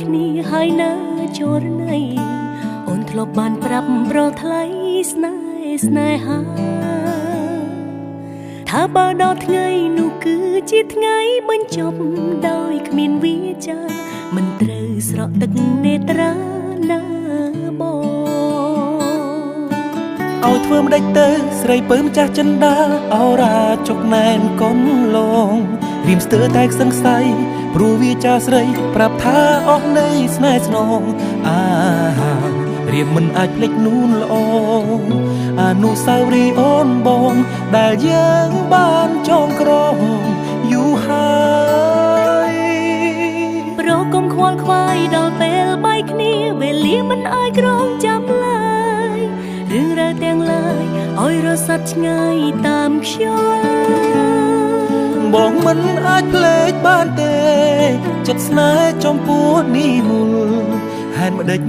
គ្នាហើយនៅចូលណៃអូនធ្លាប់បានប្រាប់ប្រថ្លៃស្នេហាថាបើដល់ថ្ងៃនោះគឺជាថ្ងៃបញ្ចប់ដោយគ្មានវាចាមិនត្រូវស្រក់ទឹកនេត្រាណាបងឲ្យធ្វើម្ដេចទៅស្រីពើម្ចាស់ចិនដាអរ៉ាចុកណែនកុំឡងរៀមស្ទើរតែសង្ស័យព្រោះវាចាស្រីប្រាប់ថាអស់នៃស្នេហ៍ស្នងរៀមមិនអាចភ្លេចនូនល្អអនុស្សាវរីយ៍អូនបងដែលយើងបានចងក្រងយូរហើយប្រកុំខ្វល់ខ្វាយដល់ពេលបែកគ្នាវេលាមិនអាចក្រងចាំឡើយរឿងរ៉ាវទាំងឡាយឲ្យរសាត់ឆ្ងាយតាមខ្យល់បងមិនអាចភ្លេចបានទេចិត្តស្នេហ៍ចំពោះនេះមុលហេតុម្ដេច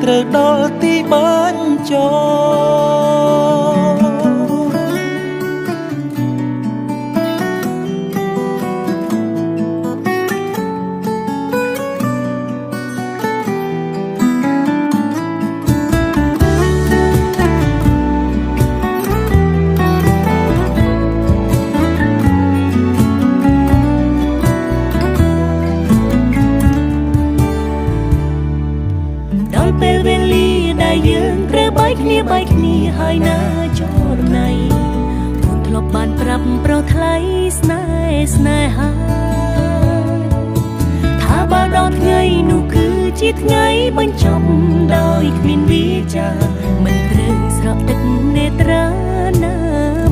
ត្រូវដល់ទីបញ្ចប់ពេលវេលាដែលយើងត្រូវបែកគ្នាហើយណាចូលណៃអូនធ្លាប់បានប្រាប់ប្រថ្លៃស្នេហាថាបើដល់ថ្ងៃនោះគឺជាថ្ងៃបញ្ចប់ដោយគ្មានវាចាមិនត្រូវស្រក់ទឹកនេត្រាណា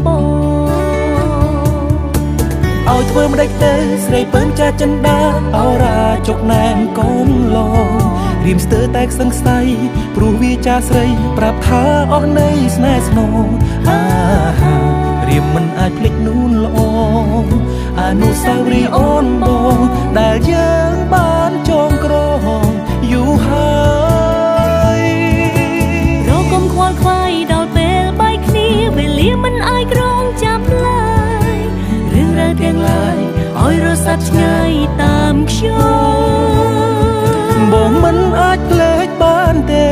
បងឲ្យធ្វើម្ដេចទៅស្រីពើម្ចាស់ចិនដាអរ៉ាចុកណែនកូនឡងរៀមស្ទើរតែសង្ស័យព្រោះវាចាស្រីប្រាប់ថាអស់នៃស្នេហ៍ស្នងរៀមមិនអាចភ្លេចនូនល្អអនុស្សាវរីយ៍អូនបងដែលយើងបានចងក្រងយូរហើយរកុំខ្វល់ខ្វាយដល់ពេលបែកគ្នាវេលាមិនអាចក្រងចាំឡើយរឿងរ៉ាវទាំងឡាយឲ្យរសាត់ឆ្ងាយតាមខ្យល់បងមិនអាចភ្លេចបានទេ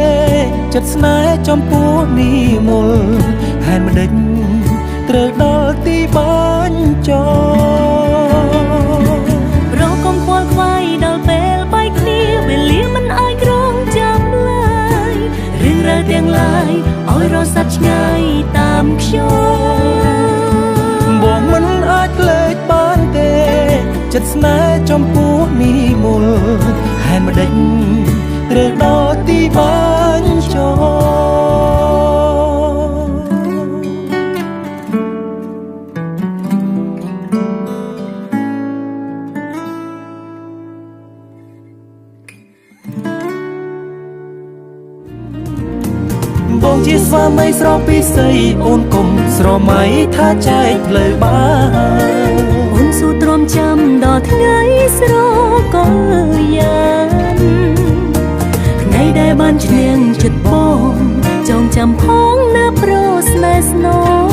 ចិត្តស្នេហ៍ចំពោះនេះមុលហេតុម្ដេចត្រូវដល់ទីបញ្ចប់រកុំខ្វល់ខ្វាយដល់ពេលបែកគ្នាវេលាមិនអាចក្រងចាំឡើយរឿងរ៉ាវទាំងឡាយឲ្យរសាត់ឆ្ងាយតាមខ្យល់បងមិនអាចភ្លេចបានទេចិត្តស្នេហ៍ចំពោះនេះមុលហេតុម្ដេចត្រូវដល់ទីបញ្ចប់បងជាស្វាមីស្រស់ពីស័យអូនកុំស្រមៃថាចែកផ្លូវបានអូនស៊ូទ្រាំចាំដល់ថ្ងៃស្រកលយ៉ាងថ្ងៃដែលបានឈ្នះចិត្តបងចងចាំផងណាប្រុសស្នេហ៍ស្នង